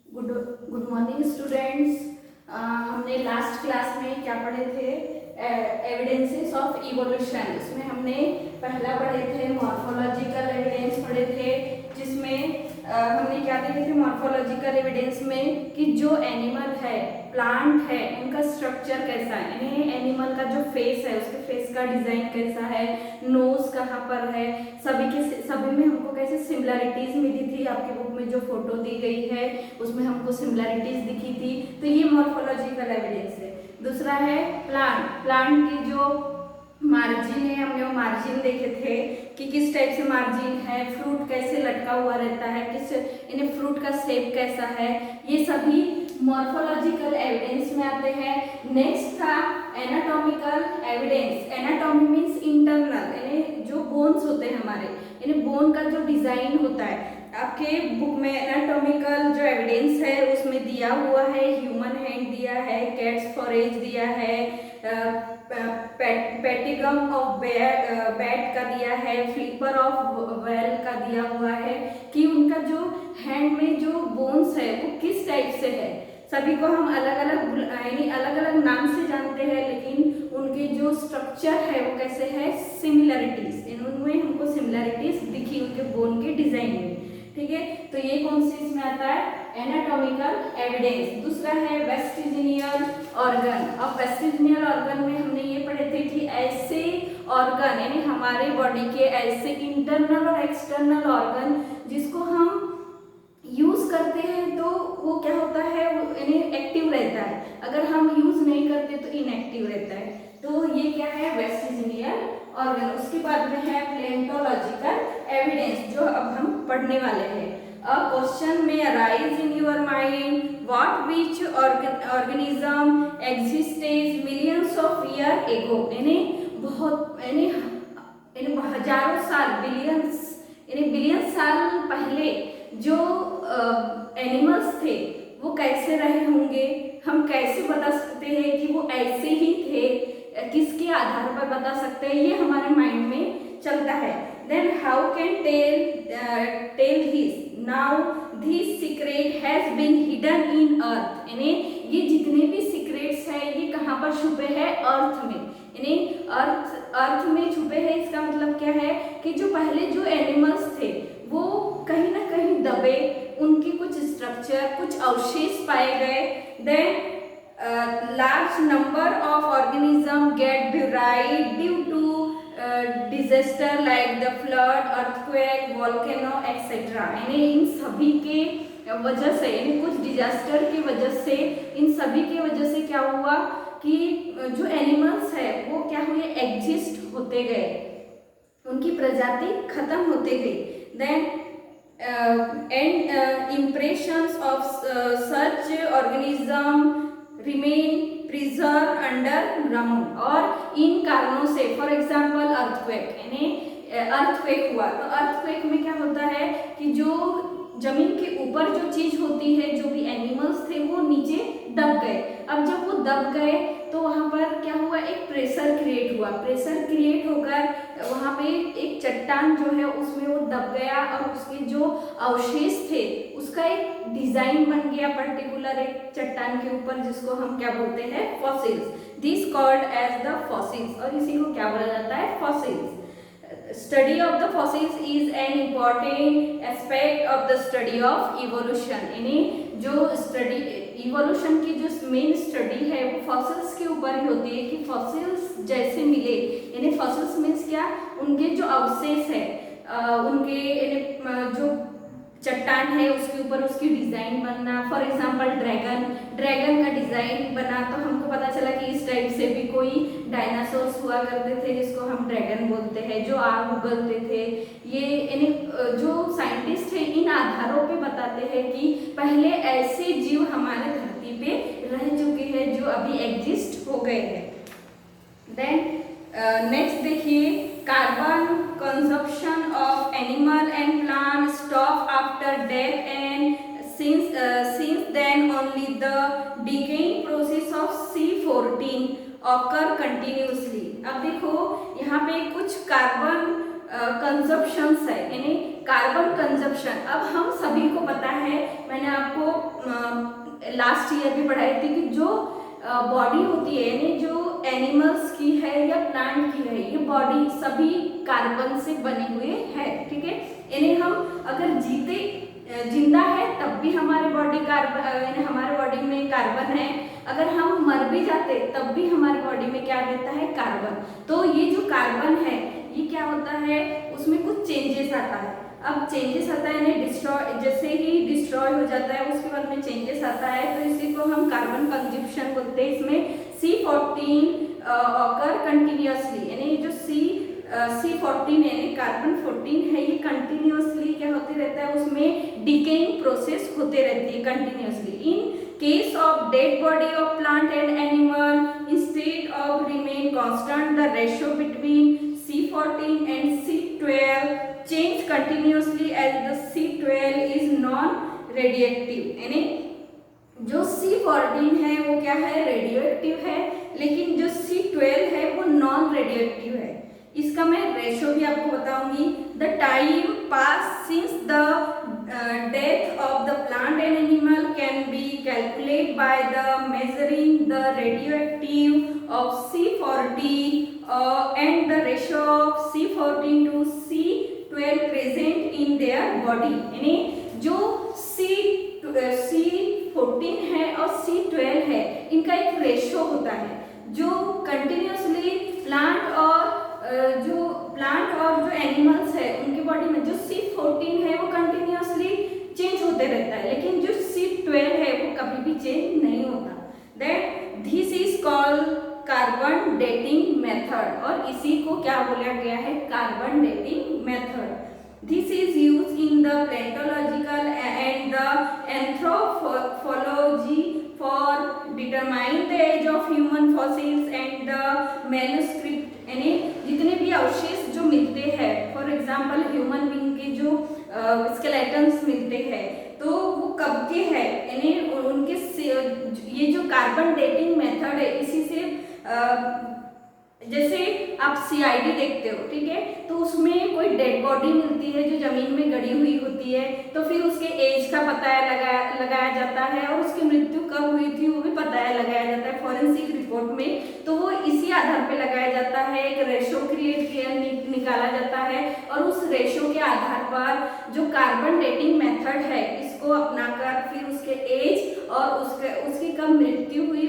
Good good morning students. हमने last class में क्या पढ़े थे? Evidences of evolution. उसमें हमने पहला पढ़े थे मॉर्फोलॉजिकल एविडेंस पढ़े थे, जिसमें हमने क्या देखे थे मॉर्फोलॉजिकल एविडेंस में कि जो एनिमल है, प्लांट है, उनका स्ट्रक्चर कैसा है, यानी एनिमल का जो फेस है उसके फेस का डिजाइन कैसा है, नोज कहाँ पर है, सभी में हमको कैसे सिमिलरिटीज मिली थी। आपकी बुक में जो फोटो दी गई है उसमें हमको सिमिलरिटीज दिखी थी। तो ये मॉर्फोलॉजिकल एविडेंस है। दूसरा है प्लांट की जो मार्जिन है, हमने वो मार्जिन देखे थे कि किस टाइप से मार्जिन है, फ्रूट कैसे लटका हुआ रहता है, किस यानी फ्रूट का शेप कैसा है, ये सभी मॉर्फोलॉजिकल एविडेंस में आते हैं। नेक्स्ट था anatomical evidence. Anatomy means internal, यानी जो बोन्स होते हैं हमारे, यानी बोन का जो डिजाइन होता है। आपके बुक में एनाटॉमिकल जो एविडेंस है उसमें दिया हुआ है ह्यूमन हैंड दिया है, कैट्स फॉरेज दिया है, पेटिगम ऑफ बैट का दिया है, फ्लिपर ऑफ वेल का दिया हुआ है कि उनका जो हैंड में जो बोन्स है वो किस टाइप से है। सभी को हम अलग अलग यानी अलग अलग नाम से जानते हैं, लेकिन उनके जो स्ट्रक्चर है वो कैसे है, सिमिलरिटीज, उनमें हमको सिमिलरिटीज दिखी उनके बोन के डिजाइन में। ठीक है, तो ये कौन से इसमें आता है, एनाटॉमिकल एविडेंस। दूसरा है वेस्टिजिनियल ऑर्गन। अब वेस्टिजिनियल ऑर्गन में हमने ये पढ़े थे कि ऐसे ऑर्गन, यानी हमारे बॉडी के ऐसे इंटरनल और एक्सटर्नल ऑर्गन जिसको हम यूज करते हैं तो वो क्या होता है, वो यानी एक्टिव रहता है, अगर हम यूज नहीं करते तो इनएक्टिव रहता है। तो ये क्या है, वेस्टिजिनियल ऑर्गन। उसके बाद में है प्लेंटोलॉजिकल एविडेंस, जो अब हम पढ़ने वाले हैं। अ क्वेश्चन में arise in your mind what which organism existed millions of year ago, यानी बहुत यानी हजारों साल, बिलियन साल पहले जो एनिमल्स थे वो कैसे रहे होंगे, हम कैसे बता सकते हैं कि वो ऐसे ही थे, किसके आधार पर बता सकते हैं, ये हमारे माइंड में चलता है। Then how can tell this, now this secret has been hidden in earth, यानी ये जितने भी सीक्रेट्स हैं ये कहाँ पर छुपे हैं, अर्थ में, यानी अर्थ में छुपे हैं। इसका मतलब क्या है कि जो पहले जो एनिमल्स थे वो कहीं ना कहीं दबे, उनकी कुछ स्ट्रक्चर, कुछ अवशेष पाए गए। Then large number of organisms get buried due to disaster like the flood, earthquake, volcano etc. यानी इन सभी के वजह से, यानी कुछ डिजास्टर की वजह से, इन सभी की वजह से क्या हुआ कि जो एनिमल्स है वो क्या हुए, एग्जिस्ट होते गए, उनकी प्रजाति खत्म होते गई। Then and impressions of such organism remain preserved underground, और इन कारणों से, फॉर एग्जाम्पल अर्थक्वेक, यानी अर्थक्वेक हुआ तो अर्थक्वेक में क्या होता है कि जो जमीन के ऊपर जो चीज होती है, जो भी एनिमल्स थे वो नीचे दब गए। अब जब वो दब गए तो वहां पर क्या हुआ, एक प्रेशर क्रिएट हुआ, प्रेशर क्रिएट होकर वहां पे एक चट्टान जो है उसमें वो दब गया, और उसके जो अवशेष थे उसका एक डिजाइन बन गया पर्टिकुलर एक चट्टान के ऊपर, जिसको हम क्या बोलते हैं, fossils. This called as the fossils, और इसी को क्या बोला जाता है, fossils. Study of the fossils is an important aspect of the study of evolution, यानी जो स्टडी इवोल्यूशन की जो मेन स्टडी है वो फॉसिल्स के ऊपर ही होती है कि फॉसिल्स जैसे मिले, यानी फॉसिल्स मीन्स क्या, उनके जो अवशेष है, उनके जो चट्टान है उसके ऊपर उसकी डिजाइन बनना। फॉर एग्जांपल ड्रैगन का डिजाइन बना तो हमको पता चला कि इस टाइप से भी कोई डायनासोर्स हुआ करते थे जिसको हम ड्रैगन बोलते हैं, जो आग उगलते थे। ये यानी जो साइंटिस्ट है इन आधारों पे बताते हैं कि पहले ऐसे जीव हमारे धरती पे रह चुके हैं जो अभी एग्जिस्ट हो गए हैं। देन नेक्स्ट देखिए, carbon consumption of animal and plant stop after death and since then only the decaying process of C14 occur continuously। अब देखो यहाँ पे कुछ कार्बन कंजप्शंस है, यानी कार्बन कंजप्शन। अब हम सभी को पता है, मैंने आपको लास्ट ईयर भी पढ़ाई थी कि जो बॉडी होती है यानी जो एनिमल्स की है या प्लांट की है, ये बॉडी सभी कार्बन से बने हुए है, ठीक है। यानी हम अगर जिंदा है तब भी हमारे बॉडी कार्बन, हमारे बॉडी में कार्बन है, अगर हम मर भी जाते तब भी हमारे बॉडी में क्या रहता है, कार्बन। तो ये जो कार्बन है ये क्या होता है, उसमें कुछ चेंजेस आता है। अब चेंजेस आता है यानी डिस्ट्रॉय, जैसे ही डिस्ट्रॉय हो जाता है उसके बाद में चेंजेस आता है, तो इसी को हम कार्बन कंजप्शन बोलते हैं। इसमें C14 ऑकर कंटिन्यूअसली, यानी जो C14 यानी कार्बन 14 है, ये कंटिन्यूअसली क्या होते रहता है, उसमें डिकेइंग प्रोसेस होते रहती है continuously. In case of dead body of plant and animal, instead of remain constant, the ratio between C14 and C12 change continuously as the C12 is non-radioactive। यानी जो C14 है वो क्या है, रेडियो एक्टिव है, लेकिन जो C12 है वो नॉन रेडियो एक्टिव है। इसका मैं रेशियो भी आपको बताऊंगी। The time pass since the death of the plant and animal can be calculate by the measuring the radio active of C14 and the ratio of C14 to C12 present in their body। यानी जो C14 है और C12 है, इनका एक ratio होता है जो कंटिन्यूअसली प्लांट और जो एनिमल्स है उनकी बॉडी में जो C14 है वो कंटिन्यूअसली चेंज होते रहता है, लेकिन जो C12 है वो कभी भी चेंज नहीं होता। That this is called carbon dating method, और इसी को क्या बोला गया है, carbon dating method. This is use in the paleontological and the anthropology for determine the age of human fossils and the manuscript. यानी जितने भी अवशेष जो मिलते हैं, फॉर एग्जाम्पल ह्यूमन बीइंग के जो स्केलेटन्स मिलते हैं, तो वो कब के हैं, यानी उनके ये जो कार्बन डेटिंग मेथड है, इसी से जैसे आप CID देखते हो, ठीक है, तो उसमें कोई डेड बॉडी मिलती है जो जमीन में गड़ी हुई होती है, तो फिर उसके एज का पता लगाया जाता है और उसकी मृत्यु कब हुई थी वो भी पता लगाया जाता है फॉरेंसिक रिपोर्ट में। तो वो इसी आधार पे लगाया जाता है, एक रेशो क्रिएट निकाला जाता है, और उस रेशो के आधार पर जो कार्बन डेटिंग मेथड है इसको अपनाकर फिर उसके एज और उसकी कब मृत्यु हुई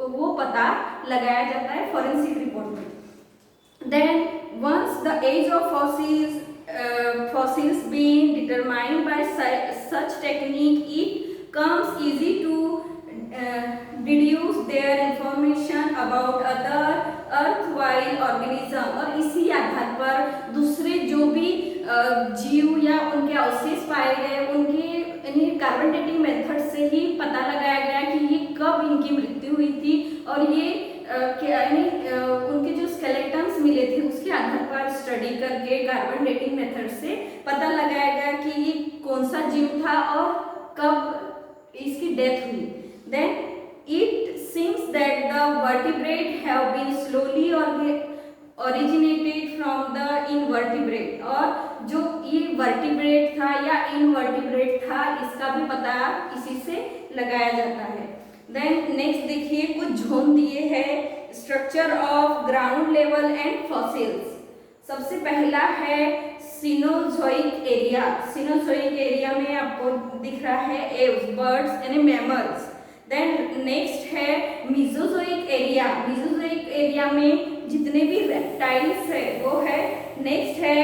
वो पता लगाया जाता है फॉरेंसिक रिपोर्ट में। Then once the age of fossils being determined by such technique, it comes easy to deduce their information about other earthwhile organism। और इसी आधार पर दूसरे जो भी जीव या उनके अवशेष पाए गए उनके कार्बन डेटिंग मेथड से ही पता लगाया गया कि ये कब इनकी मृत्यु हुई थी, और ये उनके जो स्केलेटन्स मिले थे उसके आधार पर स्टडी करके कार्बन डेटिंग मेथड से पता लगाया गया कि ये कौन सा जीव था और कब इसकी डेथ हुई। Then it seems that the vertebrate have been slowly originated from the invertebrate, और जो ये वर्टिब्रेट था या इनवर्टिब्रेट था इसका भी पता इसी से लगाया जाता है। देन नेक्स्ट देखिए, कुछ जोन दिए हैं structure of ground level and fossils. सबसे पहला है सिनोजोइक एरिया। सिनोजोइक एरिया में आपको दिख रहा है एव्स, बर्ड्स यानी मैमल्स। देन नेक्स्ट है मीजोजोइक एरिया। मीजोजोइक एरिया में जितने भी रेप्टाइल्स है वो है। नेक्स्ट है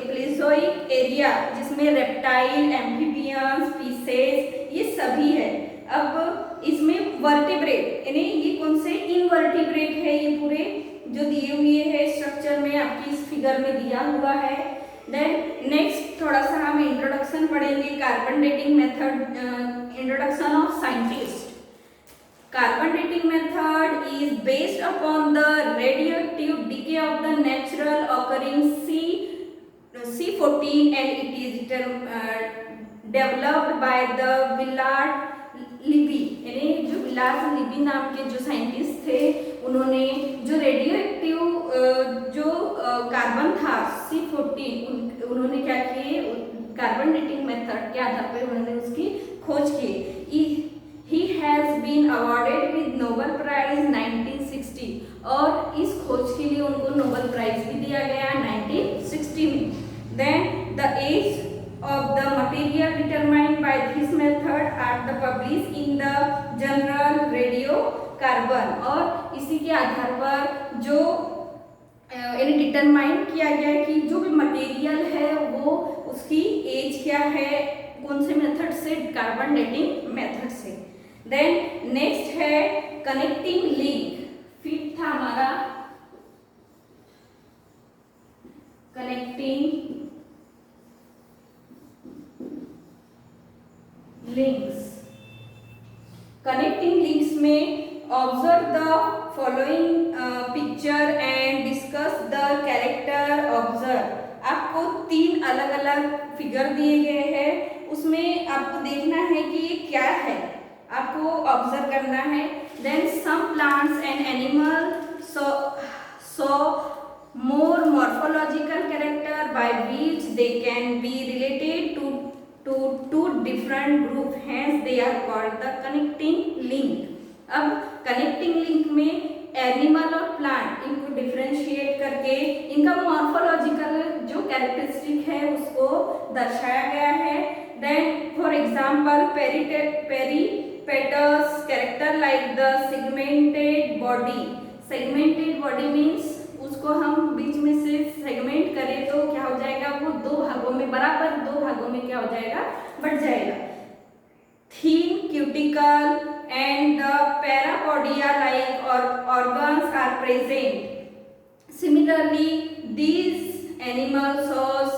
प्लेजोइक एरिया जिसमें रेप्टाइल, एम्फीबियंस, फिशेस ये सभी है। अब इसमें वर्टिब्रेट यानी ये कौन से इनवर्टिब्रेट है, ये पूरे जो दिए हुए है स्ट्रक्चर में आपकी इस फिगर में दिया हुआ है। देन नेक्स्ट थोड़ा सा हम इंट्रोडक्शन पढ़ेंगे, carbon dating method, introduction of scientist. Carbon dating method is based upon the radioactive decay of the natural occurring C14 and it is developed by the Willard Libby। यानी जो Willard Libby नाम के जो scientist थे उन्होंने जो radio active जो carbon था C14 उन्होंने क्या किए, कार्बन डेटिंग मेथड के आधार पर उन्होंने उसकी खोज की। He has been awarded with Nobel prize 1960 और इस खोज के लिए उनको नोबेल प्राइज भी दिया गया 1960 में। Then the age of the material determined by this method are the published in the journal radiocarbon और इसी के आधार पर जो यानी डिटरमाइन किया गया है कि जो भी मटेरियल है वो उसकी एज क्या है, कौन से मेथड से, कार्बन डेटिंग मेथड से। देन नेक्स्ट है कनेक्टिंग लिंक, फिफ्थ था हमारा कनेक्टिंग लिंक्स। कनेक्टिंग लिंक्स में observe the following picture and discuss the character observe. आपको 3 अलग अलग फिगर दिए गए हैं, उसमें आपको देखना है कि ये क्या है, आपको ऑब्जर्व करना है। Then some plants and animal so more morphological character by which they can be related to two different group, hence they are called the connecting link। अब कनेक्टिंग लिंक में एनिमल और प्लांट इनको differentiate करके इनका morphological जो characteristic है उसको दर्शाया गया है। Then for example peripatus character like the segmented body. Segmented body means उसको हम बीच में से सेगमेंट करें तो क्या हो जाएगा, वो 2 भागों में, बराबर 2 भागों में क्या हो जाएगा, बढ़ जाएगा। Thin cuticle and the parapodia like organs are present। Similarly, these animals shows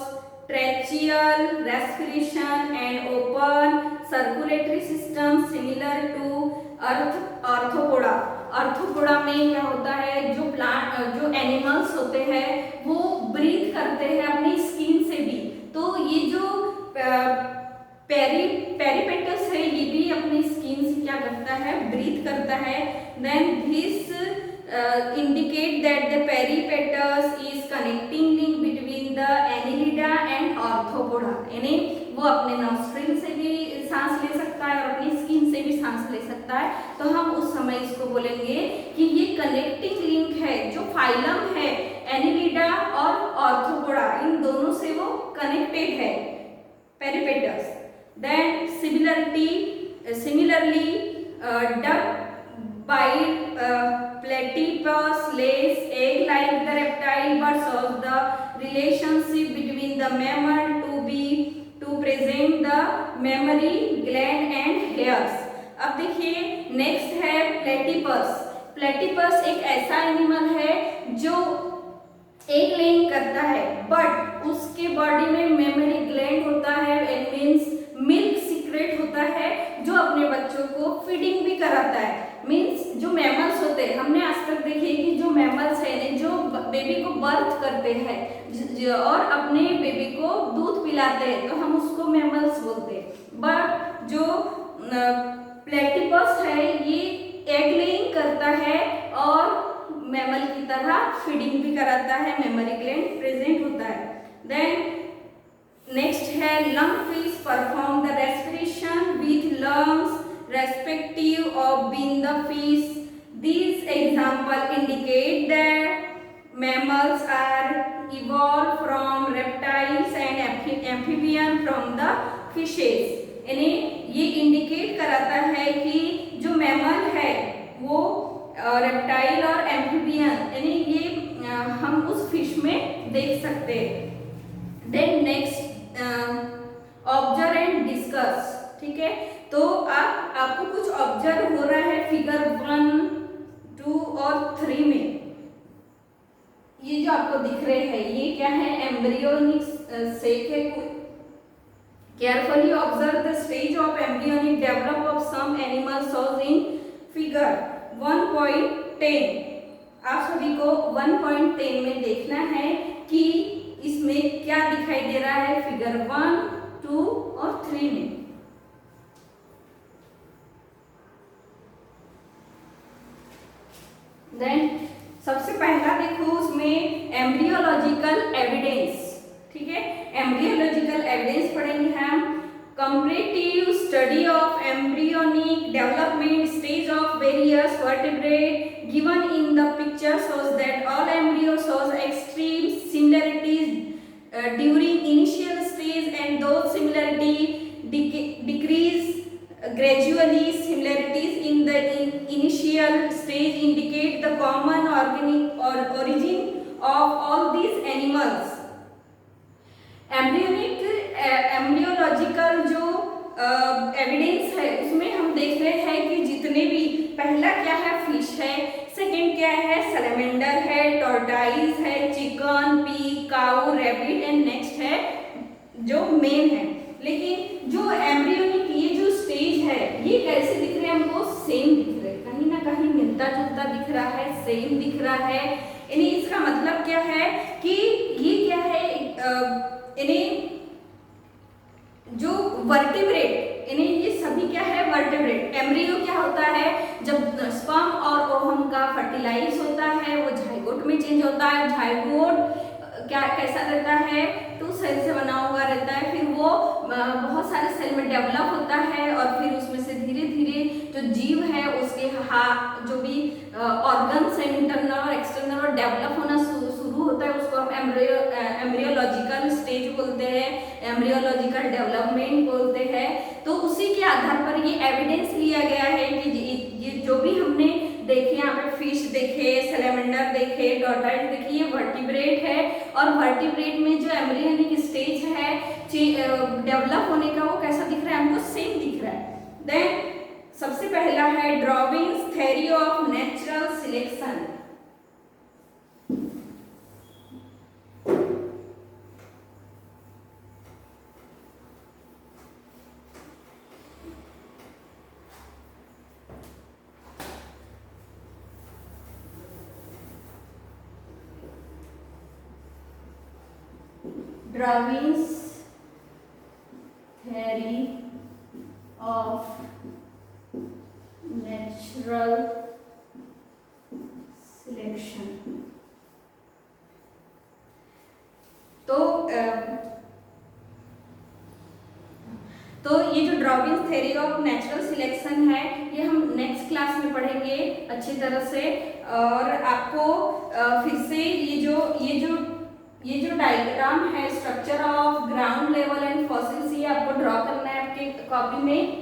tracheal respiration and open circulatory system similar to arthropoda। Arthropoda में क्या होता है, जो एनिमल्स होते हैं वो ब्रीथ करते हैं अपनी स्किन से भी, तो ये जो पेरिपेटस है ये भी अपनी स्किन से क्या करता है, ब्रीथ करता है। Then this indicate that the peripetus is connecting link between the annelida and arthropoda। यानी वो अपने नॉस्ट्रिल से भी सांस ले सकता है और अपनी स्किन से भी सांस ले सकता है, तो हम उस समय इसको बोलेंगे कि ये कनेक्टिंग लिंक है। जो फाइलम है एनिलिडा और आर्थ्रोपोडा, इन दोनों से वो कनेक्टेड है peripatus. Then similarly duck bite platypus lays egg like the reptile but shows the relationship between the mammal to present the mammary gland and hairs। अब देखिए नेक्स्ट है प्लेटिपस। प्लेटिपस एक ऐसा एनिमल है जो एग लेइंग करता है but उसके बॉडी में मेमरी ग्लैंड होता है, इट मींस मिल्क सीक्रेट होता है जो अपने बच्चों को फीडिंग भी कराता है। मीन्स जो मैमल्स होते हैं, हमने आज तक देखिए कि जो मैमल्स है जो बेबी को बर्थ करते हैं और अपने बेबी को दूध पिलाते हैं तो हम उसको मैमल्स बोलते हैं। बट जो प्लेटिपस है ये एग लेइंग करता है और मैमल की तरह फीडिंग भी कराता है, मेमरी ग्लैंड प्रेजेंट होता है। देन नेक्स्ट है lung fish perform the respiration with lungs respective of being the fish। These examples indicate that mammals are evolved from reptiles and amphibians from the fishes। यानी ये indicate कराता है कि जो mammal है वो रेप्टाइल और एम्फीबियन यानी ये हम उस फिश में देख सकते हैं। Then next observe and discuss, ठीक है। तो आपको कुछ ऑब्जर्व हो रहा है फिगर 1, 2 और 3 में। ये जो आपको दिख रहे हैं ये क्या है, एम्ब्रियोनिक सेक है। Carefully observe the stage of embryonic develop of some animal shows in figure 1.10। आप सभी को 1.10 में देखना है कि इसमें क्या दिखाई दे रहा है फिगर 1, 2 और 3 में। देन सबसे पहला देखो उसमें एम्ब्रियोलॉजिकल एविडेंस, ठीक है। एम्ब्रियोलॉजिकल एविडेंस पढ़ेंगे हम। Comparative study of embryonic development stage of various vertebrate given in the picture shows that all embryo shows extreme similarities during initial stage and those similarity decrease gradually. Similarities in the initial stage indicate the common organic or origin of all these animals. Embryological जो evidence है उसमें हम देख रहे हैं कि जितने भी, पहला क्या है, फिश है, सेकंड क्या है, सैलमेंडर है, टॉर्टाइज है, chicken, P, cow, rabbit and next है जो मेन है। लेकिन जो एम्ब्रियोनिक ये जो स्टेज है ये कैसे दिख रहे हैं हमको? सेम दिख रहे हैं, कहीं ना कहीं मिलता जुलता दिख रहा है, सेम दिख रहा है। यानी इसका मतलब क्या है कि ये क्या है, इन्हें जो वर्टिब्रेट, इन्हें ये सभी क्या है, वर्टिब्रेट। एम्ब्रियो क्या होता है, जब स्पर्म और ओवम का फर्टिलाइज होता है वो झाइगोट में चेंज होता है। झाइगोट क्या कैसा रहता है, 2 सेल से बना हुआ रहता है, फिर वो बहुत सारे सेल में डेवलप होता है और फिर उसमें से धीरे धीरे जो जीव है उसके जो भी ऑर्गन्स है इंटरनल और एक्सटर्नल और डेवलप होना शुरू होता है, उसको हम एम्ब्रियोलॉजिकल स्टेज बोलते हैं, एम्ब्रियोलॉजिकल डेवलपमेंट बोलते हैं। तो उसी के आधार पर ये एविडेंस लिया गया है कि ये जो भी हमने देखे, यहाँ पे फिश देखे, सैलमेंडर देखे, टॉर्टाइज देखी, ये वर्टिब्रेट है और वर्टिब्रेट में जो एम्ब्रियोनिक स्टेज है डेवलप होने का वो कैसा दिख रहा है हमको? सेम दिख रहा है। देन सबसे पहला है Darwin's theory of natural selection. Darwin's theory of natural selection। तो ये जो Darwin's theory of natural selection है ये हम नेक्स्ट क्लास में पढ़ेंगे अच्छी तरह से। और आपको फिर से ये जो डायग्राम है structure of ground level and fossils, ये आपको ड्रॉ करना है आपके कॉपी में।